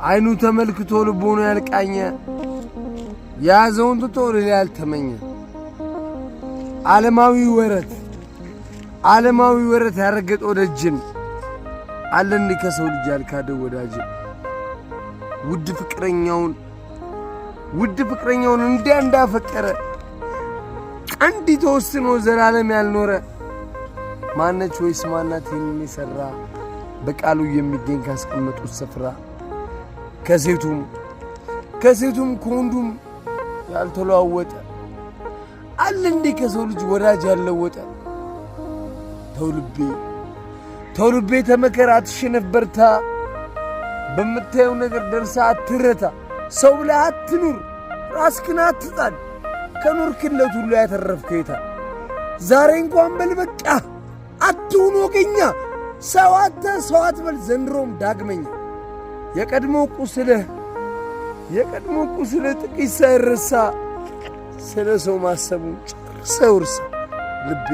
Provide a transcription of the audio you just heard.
አይኑ ተመልክቶ ልቦኑ ያልቃኘ ያዘውን ትቶ ለሌላ ያልተመኘ ዓለማዊ ወረት ያረገጠው ደጅን አለ እንዴ ከሰው ልጅ ያልካደው ወዳጅ ውድ ፍቅረኛውን እንዲያ እንዳፈቀረ አንዲ ተወስኖ ዘላለም ያልኖረ ማነች ወይስ ማናት የሚሰራ በቃሉ የሚገኝ ካስቀመጡት ስፍራ ከሴቱም ከወንዱም ያልተለዋወጠ አለ እንዴ ከሰው ልጅ ወዳጅ ያለወጠ ተውልቤ ተመከራ አትሸነፍ በርታ በምታየው ነገር ደርሳ አትረታ ሰው ብለህ አትኑር ራስህን አትጣል ከኖርክለት ሁሉ ያተረፍከው የታ ዛሬ እንኳን በልበቃ አትሁን ወገኛ ሰው አትበል ዘንድሮም ዳግመኛ የቀድሞ ቁስልህ ጥቂት ሳይረሳ ስለ ሰው ማሰቡን ጨርሰው እርሳ ልቤ